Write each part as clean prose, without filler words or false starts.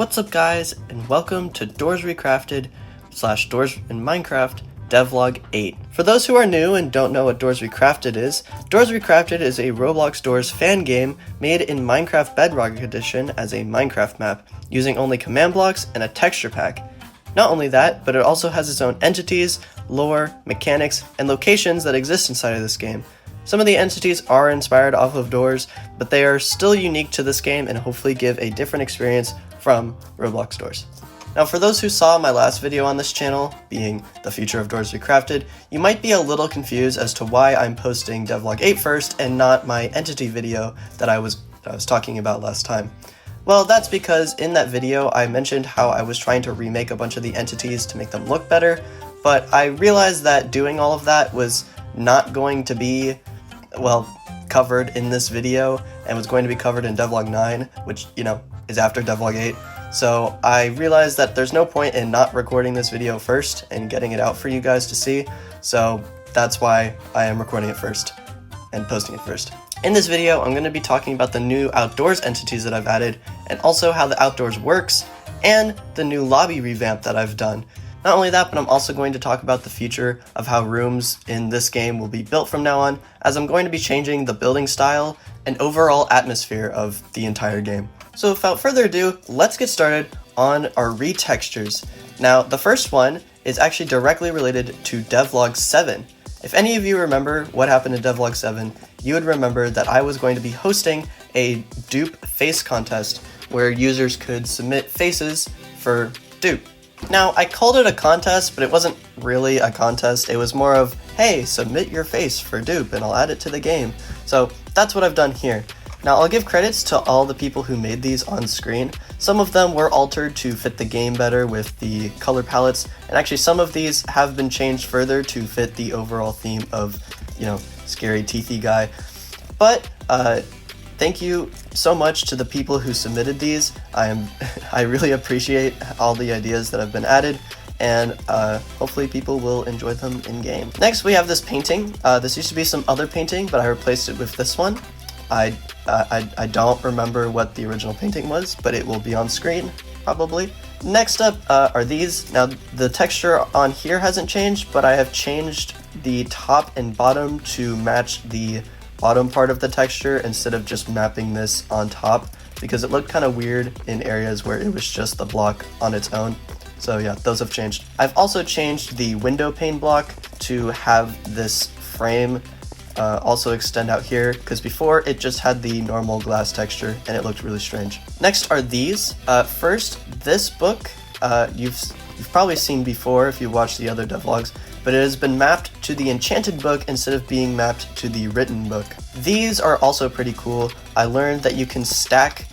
What's up guys, and welcome to DOORS ReCrafted / DOORS in Minecraft Devlog 8. For those who are new and don't know what DOORS ReCrafted is a Roblox DOORS fan game made in Minecraft Bedrock Edition as a Minecraft map, using only command blocks and a texture pack. Not only that, but it also has its own entities, lore, mechanics, and locations that exist inside of this game. Some of the entities are inspired off of DOORS, but they are still unique to this game and hopefully give a different experience from Roblox DOORS. Now for those who saw my last video on this channel, being the future of DOORS ReCrafted, you might be a little confused as to why I'm posting Devlog 8 first and not my entity video that I was talking about last time. Well, that's because in that video I mentioned how I was trying to remake a bunch of the entities to make them look better, but I realized that doing all of that was not going to be, well, covered in this video and was going to be covered in Devlog 9, which, you know, is after Devlog 8. So I realized that there's no point in not recording this video first and getting it out for you guys to see, so that's why I am recording it first and posting it first. In this video, I'm going to be talking about the new outdoors entities that I've added, and also how the outdoors works, and the new lobby revamp that I've done. Not only that, but I'm also going to talk about the future of how rooms in this game will be built from now on, as I'm going to be changing the building style and overall atmosphere of the entire game. So without further ado, let's get started on our retextures. Now, the first one is actually directly related to Devlog 7. If any of you remember what happened in Devlog 7, you would remember that I was going to be hosting a dupe face contest where users could submit faces for dupe. Now, I called it a contest, but it wasn't really a contest. It was more of, hey, submit your face for dupe and I'll add it to the game. So that's what I've done here. Now, I'll give credits to all the people who made these on screen. Some of them were altered to fit the game better with the color palettes, and actually some of these have been changed further to fit the overall theme of, you know, scary teethy guy. But thank you so much to the people who submitted these. I really appreciate all the ideas that have been added, and hopefully people will enjoy them in game. Next, we have this painting. This used to be some other painting, but I replaced it with this one. I don't remember what the original painting was, but it will be on screen, probably. Next up are these. Now, the texture on here hasn't changed, but I have changed the top and bottom to match the bottom part of the texture instead of just mapping this on top, because it looked kind of weird in areas where it was just the block on its own. So yeah, those have changed. I've also changed the window pane block to have this frame also extend out here, because before it just had the normal glass texture and it looked really strange. Next are these. First, this book you've probably seen before if you watched the other devlogs, but it has been mapped to the enchanted book instead of being mapped to the written book. These are also pretty cool. I learned that you can stack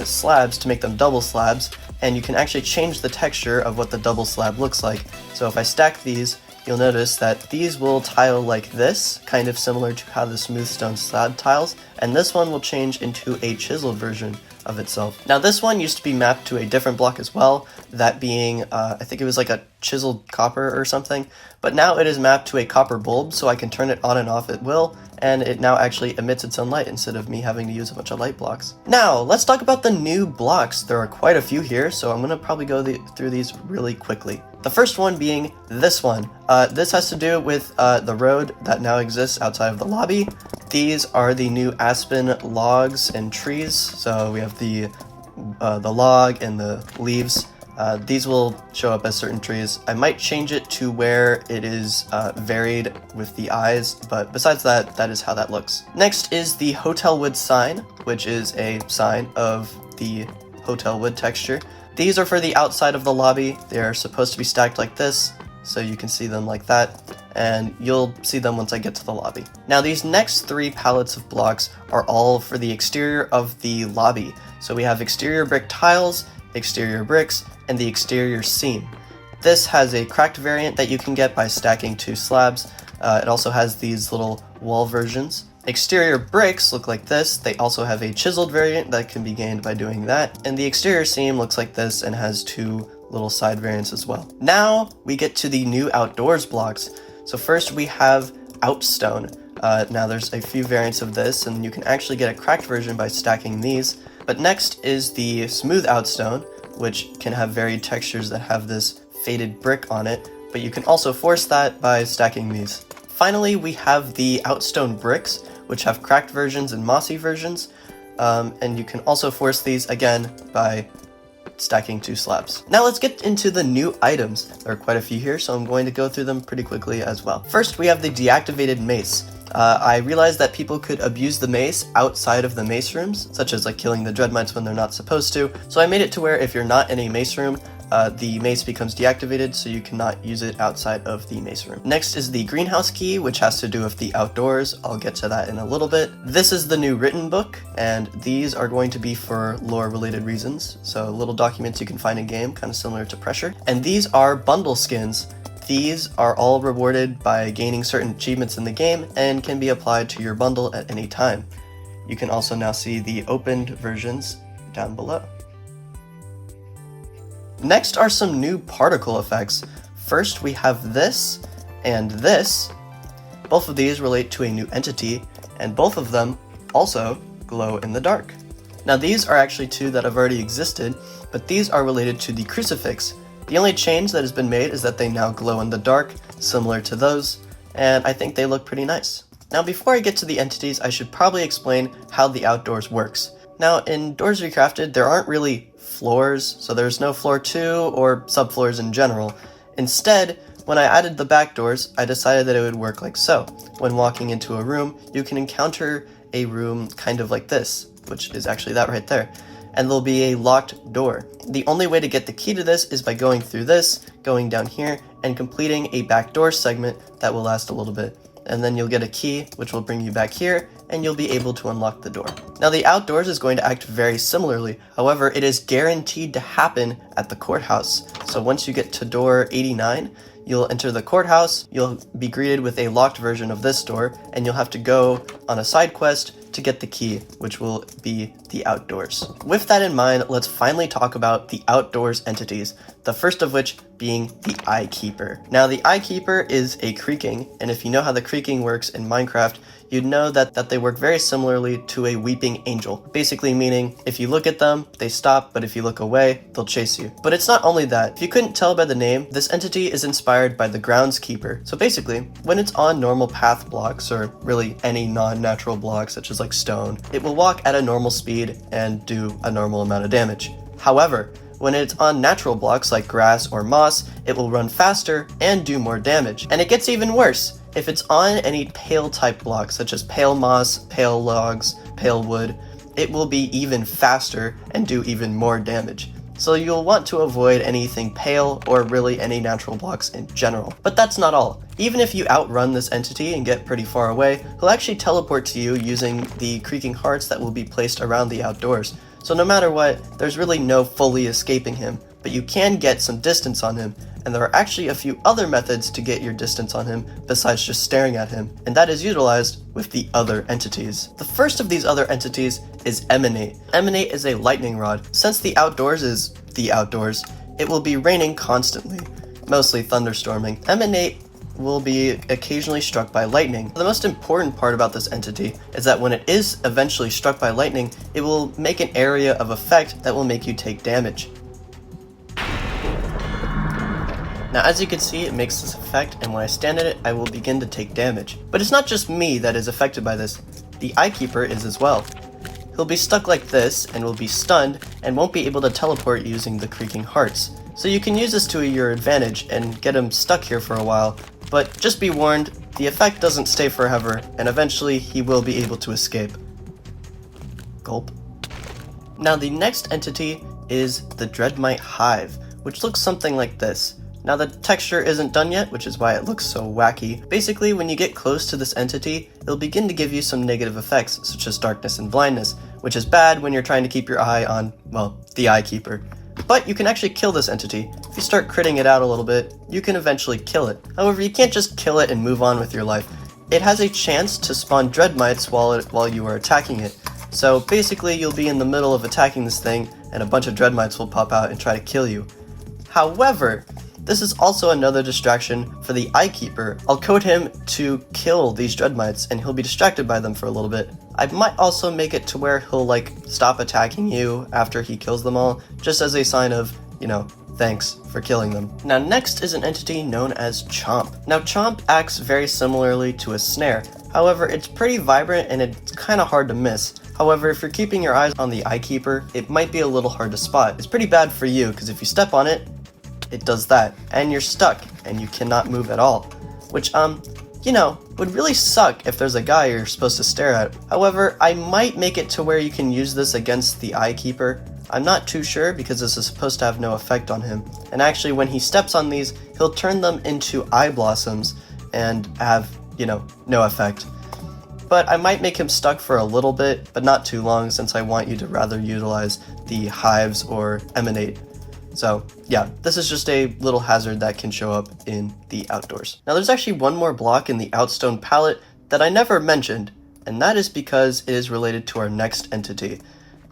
slabs to make them double slabs, and you can actually change the texture of what the double slab looks like. So if I stack these, you'll notice that these will tile like this, kind of similar to how the smooth stone slab tiles, and this one will change into a chiseled version of itself. Now this one used to be mapped to a different block as well, that being, I think it was like a chiseled copper or something, but now it is mapped to a copper bulb, so I can turn it on and off at will, and it now actually emits its own light instead of me having to use a bunch of light blocks. Now, let's talk about the new blocks. There are quite a few here, so I'm gonna probably go through these really quickly. The first one being this one. This has to do with the road that now exists outside of the lobby. These are the new aspen logs and trees. So we have the log and the leaves. These will show up as certain trees. I might change it to where it is varied with the eyes, but besides that, that is how that looks. Next is the Hotel Wood sign, which is a sign of the Hotel Wood texture. These are for the outside of the lobby. They are supposed to be stacked like this, so you can see them like that, and you'll see them once I get to the lobby. Now, these next three pallets of blocks are all for the exterior of the lobby. So we have exterior brick tiles, exterior bricks, and the exterior seam. This has a cracked variant that you can get by stacking two slabs. It also has these little wall versions. Exterior bricks look like this. They also have a chiseled variant that can be gained by doing that. And the exterior seam looks like this and has two little side variants as well. Now we get to the new outdoors blocks. So first we have Outstone. Now there's a few variants of this, and you can actually get a cracked version by stacking these. But next is the smooth outstone, which can have varied textures that have this faded brick on it, but you can also force that by stacking these. Finally, we have the outstone bricks, which have cracked versions and mossy versions, and you can also force these again by stacking 2 slabs. Now let's get into the new items. There are quite a few here, so I'm going to go through them pretty quickly as well. First, we have the deactivated mace. I realized that people could abuse the mace outside of the mace rooms, such as like killing the Dreadmites when they're not supposed to, so I made it to where if you're not in a mace room, the mace becomes deactivated, so you cannot use it outside of the mace room. Next is the greenhouse key, which has to do with the outdoors. I'll get to that in a little bit. This is the new written book, and these are going to be for lore related reasons. So little documents you can find in game, kind of similar to pressure. And these are bundle skins. These are all rewarded by gaining certain achievements in the game and can be applied to your bundle at any time. You can also now see the opened versions down below. Next are some new particle effects. First, we have this and this. Both of these relate to a new entity, and both of them also glow in the dark. Now these are actually 2 that have already existed, but these are related to the crucifix. The only change that has been made is that they now glow in the dark, similar to those, and I think they look pretty nice. Now before I get to the entities, I should probably explain how the outdoors works. Now in DOORS ReCrafted, there aren't really floors, so there's no floor 2 or subfloors in general. Instead, when I added the back doors, I decided that it would work like so. When walking into a room, you can encounter a room kind of like this, which is actually that right there, and there'll be a locked door. The only way to get the key to this is by going through this, going down here, and completing a backdoor segment that will last a little bit. And then you'll get a key, which will bring you back here, and you'll be able to unlock the door. Now the outdoors is going to act very similarly, however it is guaranteed to happen at the courthouse. So once you get to door 89, you'll enter the courthouse, you'll be greeted with a locked version of this door, and you'll have to go on a side quest to get the key, which will be the outdoors. With that in mind, let's finally talk about the outdoors entities, the first of which being the Eyekeeper. Now the Eyekeeper is a creaking, and if you know how the creaking works in Minecraft, you'd know that they work very similarly to a weeping angel. Basically meaning, if you look at them, they stop, but if you look away, they'll chase you. But it's not only that. If you couldn't tell by the name, this entity is inspired by the groundskeeper. So basically, when it's on normal path blocks, or really any non-natural block, such as like stone, it will walk at a normal speed and do a normal amount of damage. However, when it's on natural blocks like grass or moss, it will run faster and do more damage. And it gets even worse. If it's on any pale type blocks, such as pale moss, pale logs, pale wood, it will be even faster and do even more damage. So you'll want to avoid anything pale or really any natural blocks in general. But that's not all. Even if you outrun this entity and get pretty far away, he'll actually teleport to you using the creaking hearts that will be placed around the outdoors. So no matter what, there's really no fully escaping him, but you can get some distance on him, and there are actually a few other methods to get your distance on him besides just staring at him, and that is utilized with the other entities. The first of these other entities is Emanate. Emanate is a lightning rod. Since the outdoors is the outdoors, it will be raining constantly, mostly thunderstorming. Emanate will be occasionally struck by lightning. The most important part about this entity is that when it is eventually struck by lightning, it will make an area of effect that will make you take damage. Now as you can see, it makes this effect, and when I stand in it, I will begin to take damage. But it's not just me that is affected by this, the Eyekeeper is as well. He'll be stuck like this, and will be stunned, and won't be able to teleport using the creaking hearts. So you can use this to your advantage, and get him stuck here for a while, but just be warned, the effect doesn't stay forever, and eventually he will be able to escape. Gulp. Now the next entity is the Dreadmite Hive, which looks something like this. Now the texture isn't done yet, which is why it looks so wacky. Basically, when you get close to this entity, it'll begin to give you some negative effects, such as darkness and blindness, which is bad when you're trying to keep your eye on, well, the Eyekeeper. But you can actually kill this entity. If you start critting it out a little bit, you can eventually kill it. However, you can't just kill it and move on with your life. It has a chance to spawn Dreadmites while you are attacking it. So basically, you'll be in the middle of attacking this thing, and a bunch of Dreadmites will pop out and try to kill you. However, this is also another distraction for the Eyekeeper. I'll code him to kill these Dreadmites, and he'll be distracted by them for a little bit, I might also make it to where he'll like stop attacking you after he kills them all, just as a sign of, you know, thanks for killing them. Now next is an entity known as Chomp. Now Chomp acts very similarly to a snare, however it's pretty vibrant and it's kind of hard to miss. However, if you're keeping your eyes on the Eyekeeper, it might be a little hard to spot. It's pretty bad for you, because if you step on it, it does that, and you're stuck, and you cannot move at all. Which, you know, would really suck if there's a guy you're supposed to stare at. However, I might make it to where you can use this against the Eyekeeper. I'm not too sure, because this is supposed to have no effect on him. And actually, when he steps on these, he'll turn them into eye blossoms, and have, you know, no effect. But I might make him stuck for a little bit, but not too long, since I want you to rather utilize the hives or emanate. So yeah, this is just a little hazard that can show up in the outdoors. Now there's actually one more block in the outstone palette that I never mentioned, and that is because it is related to our next entity.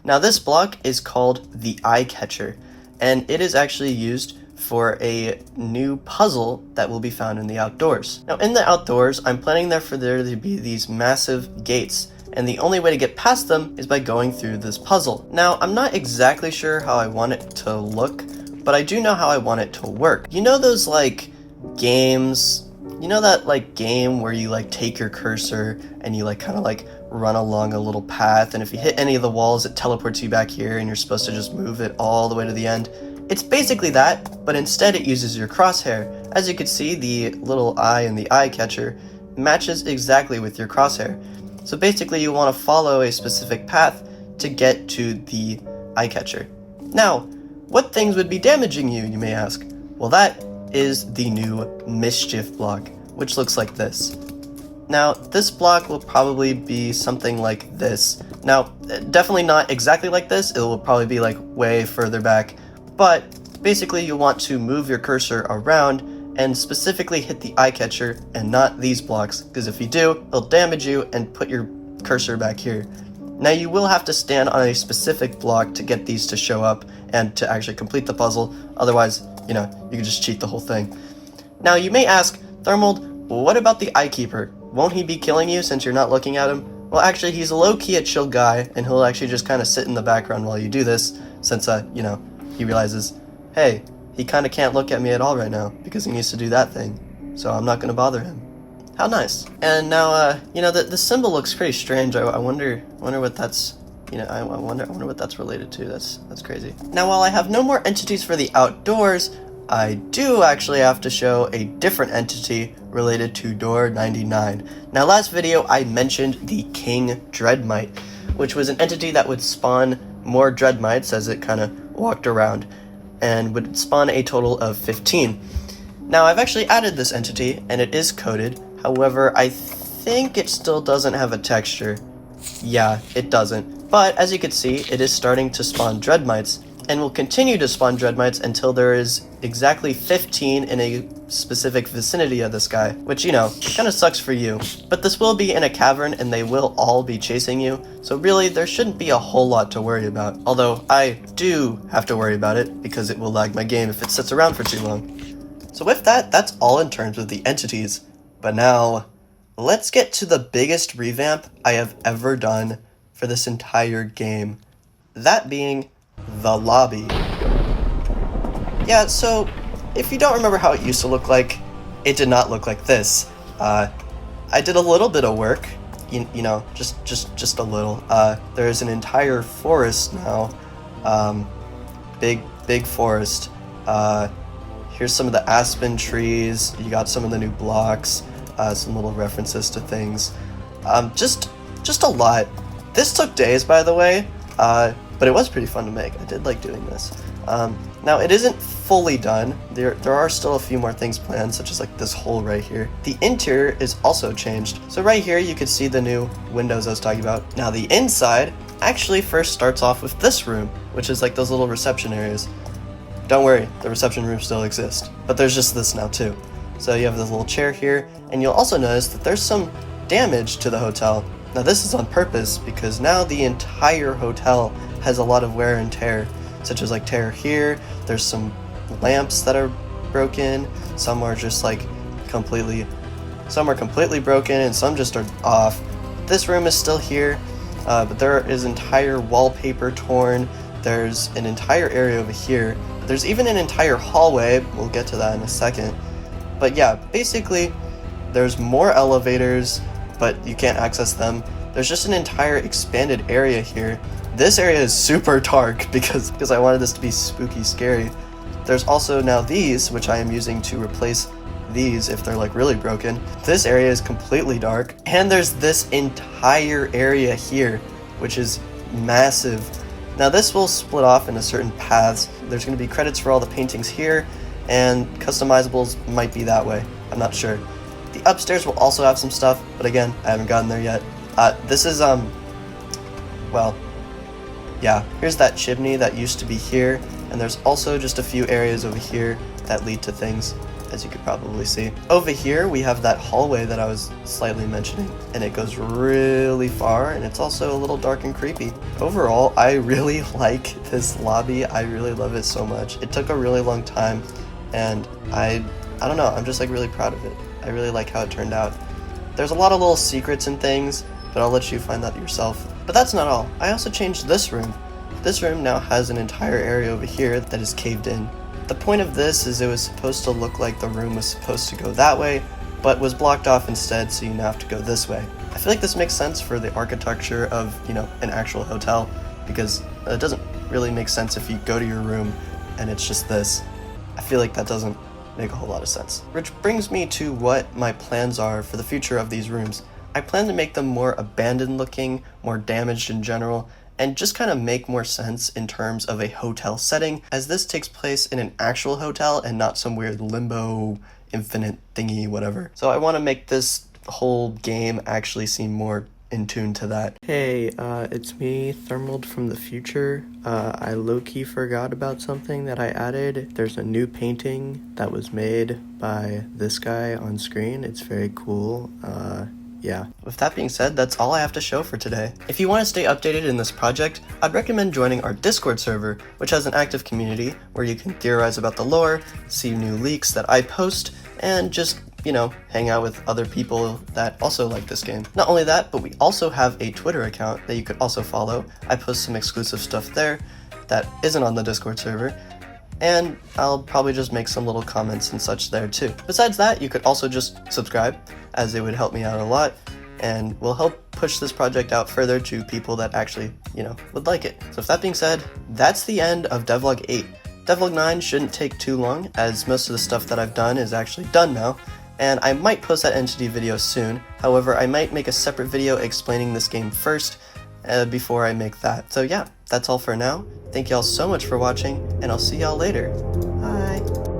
Now this block is called the Eye Catcher, and it is actually used for a new puzzle that will be found in the outdoors. Now in the outdoors, I'm planning for there to be these massive gates, and the only way to get past them is by going through this puzzle. Now I'm not exactly sure how I want it to look, but I do know how I want it to work. You know those like games, you know that like game where you like take your cursor and you like kind of like run along a little path, and if you hit any of the walls it teleports you back here and you're supposed to just move it all the way to the end? It's basically that, but instead it uses your crosshair. As you can see, the little eye in the eye catcher matches exactly with your crosshair. So basically you want to follow a specific path to get to the eye catcher. Now, what things would be damaging you, you may ask? Well, that is the new Mischief Block, which looks like this. Now, this block will probably be something like this. Now, definitely not exactly like this, it will probably be like way further back, but basically you'll want to move your cursor around and specifically hit the eye catcher and not these blocks, because if you do, it'll damage you and put your cursor back here. Now you will have to stand on a specific block to get these to show up and to actually complete the puzzle, otherwise, you know, you can just cheat the whole thing. Now you may ask, Thermold, what about the Eyekeeper? Won't he be killing you since you're not looking at him? Well, actually, he's a low-key a chill guy, and he'll actually just kind of sit in the background while you do this, since, you know, he realizes, hey, he kind of can't look at me at all right now, because he needs to do that thing, so I'm not going to bother him. How nice. And now, you know, the symbol looks pretty strange. I wonder what that's, you know, I wonder what that's related to. That's crazy. Now, while I have no more entities for the outdoors, I do actually have to show a different entity related to door 99. Now, last video I mentioned the King Dreadmite, which was an entity that would spawn more Dreadmites as it kind of walked around, and would spawn a total of 15. Now, I've actually added this entity, and it is coded. However, I think it still doesn't have a texture. Yeah, it doesn't. But as you can see, it is starting to spawn Dreadmites, and will continue to spawn Dreadmites until there is exactly 15 in a specific vicinity of this guy, which, you know, kind of sucks for you. But this will be in a cavern, and they will all be chasing you, so really, there shouldn't be a whole lot to worry about. Although, I do have to worry about it, because it will lag my game if it sits around for too long. So with that, that's all in terms of the entities. But now, let's get to the biggest revamp I have ever done for this entire game. That being the lobby. Yeah, so if you don't remember how it used to look like, it did not look like this. I did a little bit of work, you know, just a little. There's an entire forest now, big forest. Here's some of the aspen trees. You got some of the new blocks. Some little references to things. Just a lot. This took days, by the way, but it was pretty fun to make. I did like doing this. Now, it isn't fully done. There are still a few more things planned, such as like this hole right here. The interior is also changed. So right here, you can see the new windows I was talking about. Now, the inside actually first starts off with this room, which is like those little reception areas. Don't worry, the reception rooms still exist, but there's just this now too. So you have this little chair here, and you'll also notice that there's some damage to the hotel. Now this is on purpose, because now the entire hotel has a lot of wear and tear, such as like tear here, there's some lamps that are broken, some are just like completely broken, and some just are off. This room is still here, but there is entire wallpaper torn. There's an entire area over here. There's even an entire hallway. We'll get to that in a second. But yeah, basically, there's more elevators, but you can't access them. There's just an entire expanded area here. This area is super dark because I wanted this to be spooky scary. There's also now these, which I am using to replace these if they're like really broken. This area is completely dark. And there's this entire area here, which is massive. Now this will split off into certain paths. There's going to be credits for all the paintings here, and customizables might be that way. I'm not sure. The upstairs will also have some stuff, but again, I haven't gotten there yet. This is, well, yeah, here's that chimney that used to be here, and there's also just a few areas over here that lead to things, as you could probably see. Over here, we have that hallway that I was slightly mentioning, and it goes really far, and it's also a little dark and creepy. Overall, I really like this lobby. I really love it so much. It took a really long time, and I don't know, I'm just like really proud of it. I really like how it turned out. There's a lot of little secrets and things, but I'll let you find that yourself. But that's not all. I also changed this room. This room now has an entire area over here that is caved in. The point of this is it was supposed to look like the room was supposed to go that way, but was blocked off instead, so you now have to go this way. I feel like this makes sense for the architecture of, you know, an actual hotel, because it doesn't really make sense if you go to your room and it's just this. I feel like that doesn't make a whole lot of sense. Which brings me to what my plans are for the future of these rooms. I plan to make them more abandoned looking, more damaged in general, and just kind of make more sense in terms of a hotel setting, as this takes place in an actual hotel and not some weird limbo, infinite thingy, whatever. So I want to make this whole game actually seem more in tune to that. Hey, it's me, Thermald from the future. I low-key forgot about something that I added. There's a new painting that was made by this guy on screen. It's very cool. Yeah. With that being said, that's all I have to show for today. If you want to stay updated in this project, I'd recommend joining our Discord server, which has an active community where you can theorize about the lore, see new leaks that I post, and just, you know, hang out with other people that also like this game. Not only that, but we also have a Twitter account that you could also follow. I post some exclusive stuff there that isn't on the Discord server, and I'll probably just make some little comments and such there too. Besides that, you could also just subscribe, as it would help me out a lot, and will help push this project out further to people that actually, you know, would like it. So with that being said, that's the end of Devlog 8. Devlog 9 shouldn't take too long, as most of the stuff that I've done is actually done now, and I might post that entity video soon. However, I might make a separate video explaining this game first, before I make that. So yeah, that's all for now. Thank y'all so much for watching, and I'll see y'all later. Bye!